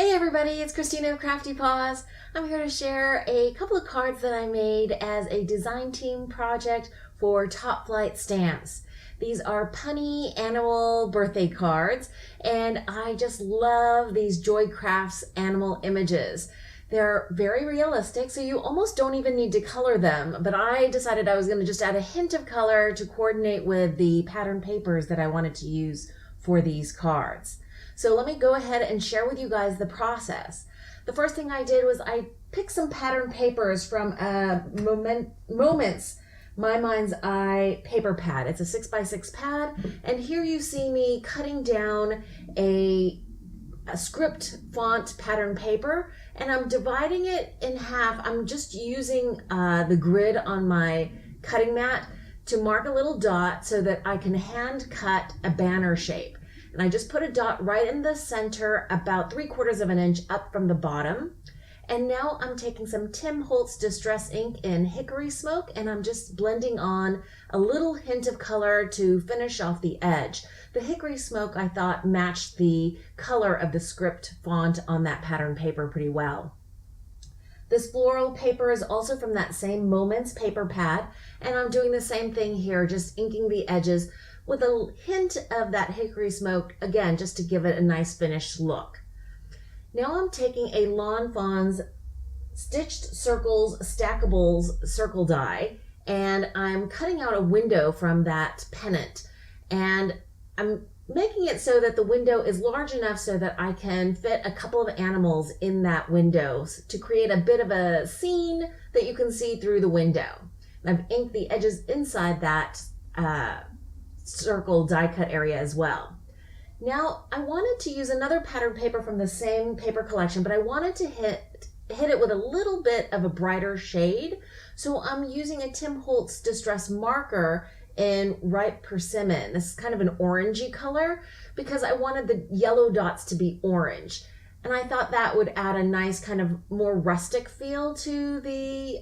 Hey everybody, it's Christina of CraftyPaws. I'm here to share a couple of cards that I made as a design team project for Topflight stamps. These are punny animal birthday cards, and I just love these Joy Crafts animal images. They're very realistic, so you almost don't even need to color them, but I decided I was going to just add a hint of color to coordinate with the pattern papers that I wanted to use for these cards. So let me go ahead and share with you guys the process. The first thing I did was I picked some pattern papers from Moments My Mind's Eye paper pad. It's a 6x6 pad, and here you see me cutting down a script font pattern paper, and I'm dividing it in half. I'm just using the grid on my cutting mat to mark a little dot so that I can hand cut a banner shape. And I just put a dot right in the center, about 3/4 of an inch up from the bottom. And now I'm taking some Tim Holtz Distress ink in Hickory Smoke, and I'm just blending on a little hint of color to finish off the edge. The Hickory Smoke, I thought, matched the color of the script font on that pattern paper pretty well. This floral paper is also from that same Moments paper pad, and I'm doing the same thing here, just inking the edges with a hint of that Hickory Smoke, again, just to give it a nice finished look. Now I'm taking a Lawn Fawn's Stitched Circles Stackables circle die, and I'm cutting out a window from that pennant. And I'm making it so that the window is large enough so that I can fit a couple of animals in that window to create a bit of a scene that you can see through the window. And I've inked the edges inside that circle die cut area as well. Now I wanted to use another pattern paper from the same paper collection, but I wanted to hit it with a little bit of a brighter shade. So I'm using a Tim Holtz Distress marker in Ripe Persimmon. This is kind of an orangey color because I wanted the yellow dots to be orange. And I thought that would add a nice kind of more rustic feel to the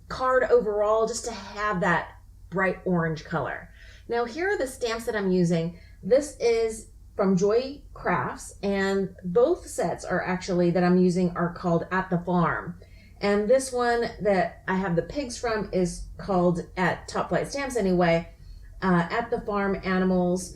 card overall, just to have that bright orange color. Now here are the stamps that I'm using. This is from Joy Crafts, and both sets are actually that I'm using are called At the Farm. And this one that I have the pigs from is called, at Topflight Stamps anyway, At the Farm Animals,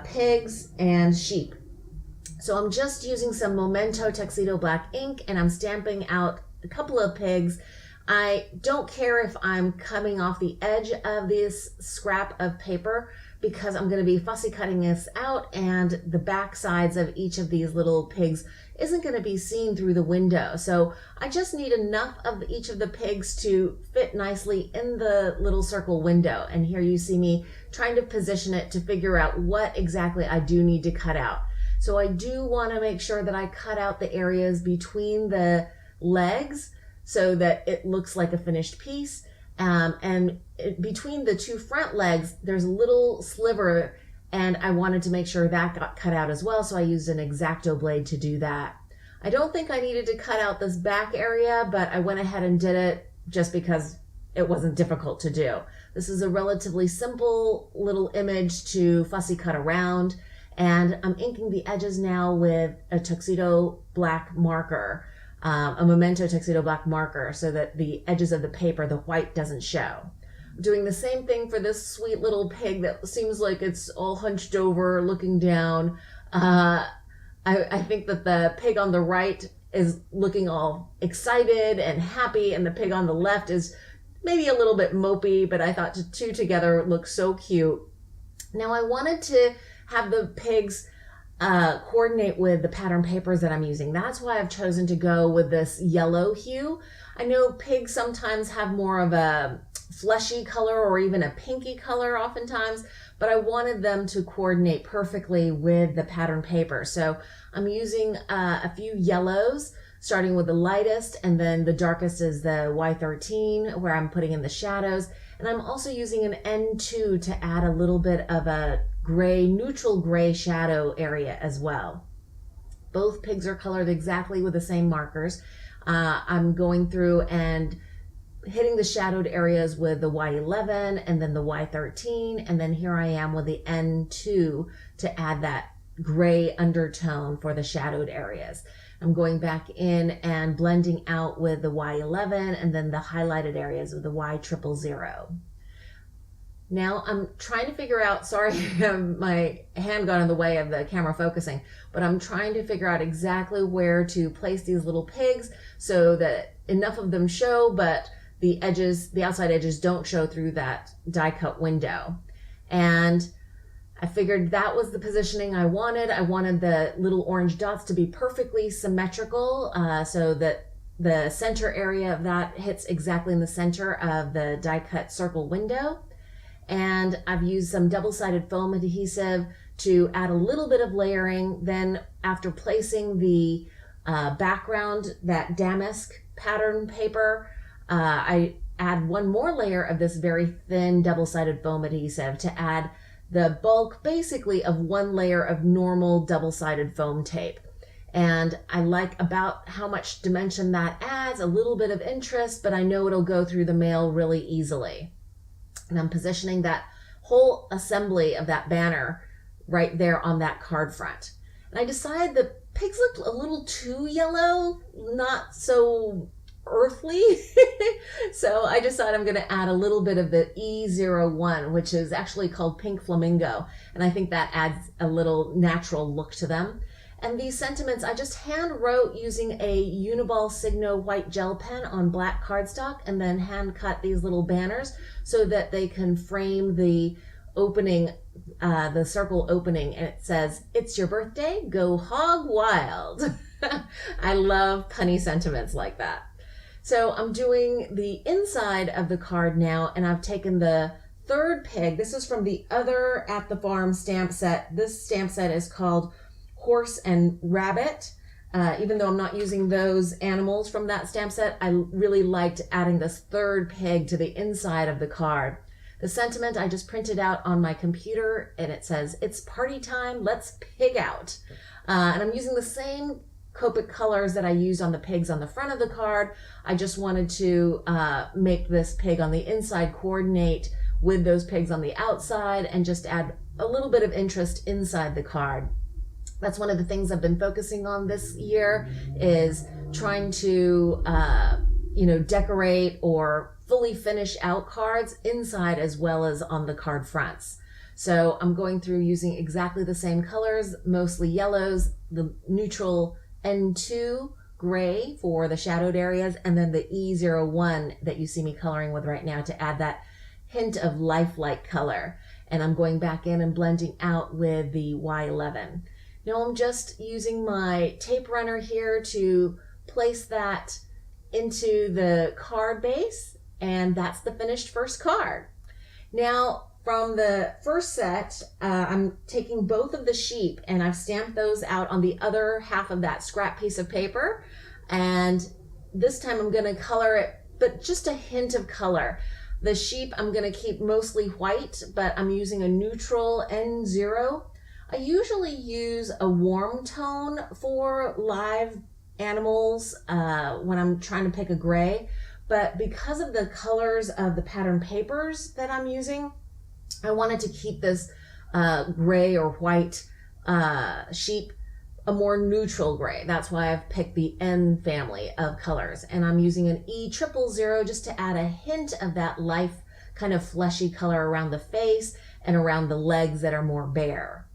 Pigs, and Sheep. So I'm just using some Memento Tuxedo Black ink, and I'm stamping out a couple of pigs. I don't care if I'm coming off the edge of this scrap of paper because I'm going to be fussy cutting this out, and the back sides of each of these little pigs isn't going to be seen through the window. So I just need enough of each of the pigs to fit nicely in the little circle window. And here you see me trying to position it to figure out what exactly I do need to cut out. So I do want to make sure that I cut out the areas between the legs so that it looks like a finished piece. And between the two front legs, there's a little sliver, and I wanted to make sure that got cut out as well, so I used an X-Acto blade to do that. I don't think I needed to cut out this back area, but I went ahead and did it just because it wasn't difficult to do. This is a relatively simple little image to fussy cut around, and I'm inking the edges now with a tuxedo black marker. A Memento Tuxedo Black marker so that the edges of the paper, the white, doesn't show. I'm doing the same thing for this sweet little pig that seems like it's all hunched over looking down. I think that the pig on the right is looking all excited and happy, and the pig on the left is maybe a little bit mopey, but I thought the two together look so cute. Now I wanted to have the pigs coordinate with the pattern papers that I'm using. That's why I've chosen to go with this yellow hue. I know pigs sometimes have more of a fleshy color or even a pinky color oftentimes, but I wanted them to coordinate perfectly with the pattern paper. So I'm using a few yellows, starting with the lightest, and then the darkest is the Y13 where I'm putting in the shadows. And I'm also using an N2 to add a little bit of a gray, neutral gray shadow area as well. Both pigs are colored exactly with the same markers. I'm going through and hitting the shadowed areas with the Y11 and then the Y13, and then here I am with the N2 to add that gray undertone for the shadowed areas. I'm going back in and blending out with the Y11 and then the highlighted areas with the Y000. Now I'm trying to figure out, sorry, my hand got in the way of the camera focusing, but I'm trying to figure out exactly where to place these little pigs so that enough of them show, but the edges, the outside edges don't show through that die cut window. And I figured that was the positioning I wanted. I wanted the little orange dots to be perfectly symmetrical so that the center area of that hits exactly in the center of the die cut circle window. And I've used some double-sided foam adhesive to add a little bit of layering. Then after placing the background, that damask pattern paper, I add one more layer of this very thin double-sided foam adhesive to add the bulk basically of one layer of normal double-sided foam tape. And I like about how much dimension that adds, a little bit of interest, but I know it'll go through the mail really easily. And I'm positioning that whole assembly of that banner right there on that card front. And I decided the pigs looked a little too yellow, not so earthly. So I decided I'm going to add a little bit of the E01, which is actually called Pink Flamingo. And I think that adds a little natural look to them. And these sentiments I just hand wrote using a Uniball Signo white gel pen on black cardstock, and then hand cut these little banners so that they can frame the opening, the circle opening, and it says, "It's your birthday, go hog wild." I love punny sentiments like that. So I'm doing the inside of the card now, and I've taken the third pig. This is from the other At the Farm stamp set. This stamp set is called Horse and Rabbit. Even though I'm not using those animals from that stamp set, I really liked adding this third pig to the inside of the card. The sentiment I just printed out on my computer, and it says, "It's party time, let's pig out." And I'm using the same Copic colors that I used on the pigs on the front of the card. I just wanted to make this pig on the inside coordinate with those pigs on the outside and just add a little bit of interest inside the card. That's one of the things I've been focusing on this year, is trying to, decorate or fully finish out cards inside as well as on the card fronts. So I'm going through using exactly the same colors, mostly yellows, the neutral N2 gray for the shadowed areas, and then the E01 that you see me coloring with right now to add that hint of lifelike color. And I'm going back in and blending out with the Y11. Now I'm just using my tape runner here to place that into the card base, and that's the finished first card. Now from the first set, I'm taking both of the sheep and I've stamped those out on the other half of that scrap piece of paper, and this time I'm going to color it, but just a hint of color. The sheep I'm going to keep mostly white, but I'm using a neutral N0. I usually use a warm tone for live animals when I'm trying to pick a gray, but because of the colors of the pattern papers that I'm using, I wanted to keep this gray or white sheep a more neutral gray. That's why I've picked the N family of colors, and I'm using an E000 just to add a hint of that life kind of fleshy color around the face and around the legs that are more bare.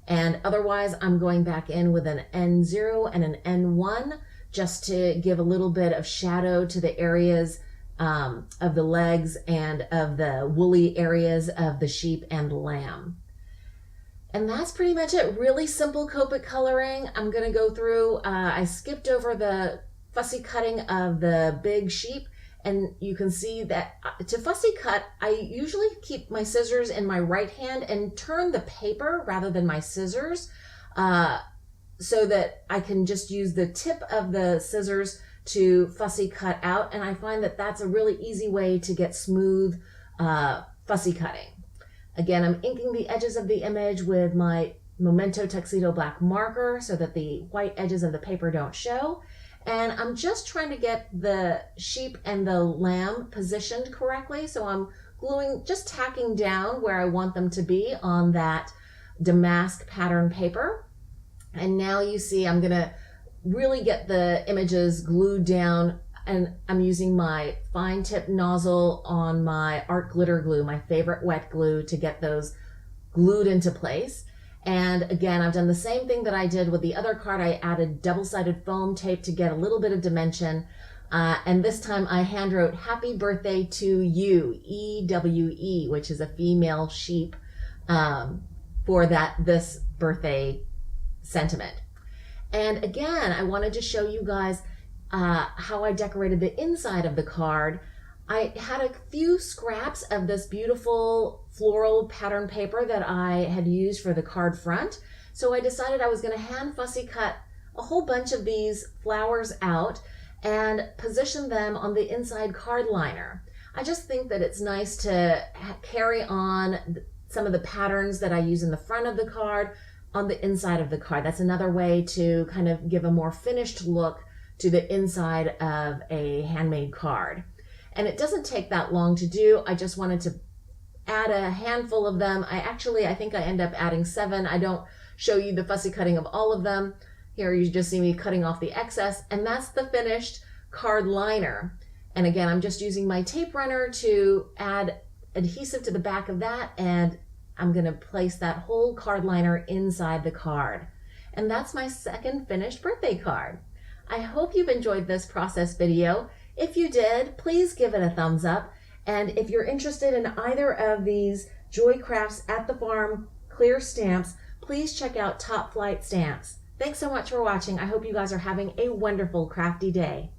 And otherwise, I'm going back in with an N0 and an N1 just to give a little bit of shadow to the areas of the legs and of the woolly areas of the sheep and lamb. And that's pretty much it. Really simple Copic coloring. I'm going to go through, I skipped over the fussy cutting of the big sheep, and you can see that to fussy cut, I usually keep my scissors in my right hand and turn the paper rather than my scissors so that I can just use the tip of the scissors to fussy cut out. And I find that that's a really easy way to get smooth fussy cutting. Again, I'm inking the edges of the image with my Memento Tuxedo black marker so that the white edges of the paper don't show. And I'm just trying to get the sheep and the lamb positioned correctly. So I'm gluing, just tacking down where I want them to be on that damask pattern paper. And now you see I'm gonna really get the images glued down, and I'm using my fine tip nozzle on my art glitter glue, my favorite wet glue, to get those glued into place. And again, I've done the same thing that I did with the other card. I added double-sided foam tape to get a little bit of dimension. And this time I hand wrote "Happy Birthday to You," EWE, which is a female sheep, for this birthday sentiment. And again, I wanted to show you guys how I decorated the inside of the card. I had a few scraps of this beautiful floral pattern paper that I had used for the card front. So I decided I was going to hand fussy cut a whole bunch of these flowers out and position them on the inside card liner. I just think that it's nice to carry on some of the patterns that I use in the front of the card on the inside of the card. That's another way to kind of give a more finished look to the inside of a handmade card. And it doesn't take that long to do. I just wanted to add a handful of them. I think I end up adding 7. I don't show you the fussy cutting of all of them. Here you just see me cutting off the excess, and that's the finished card liner. And again, I'm just using my tape runner to add adhesive to the back of that, and I'm gonna place that whole card liner inside the card. And that's my second finished birthday card. I hope you've enjoyed this process video. If you did, please give it a thumbs up. And if you're interested in either of these Joy Crafts at the Farm clear stamps, please check out Topflight stamps. Thanks so much for watching. I hope you guys are having a wonderful crafty day.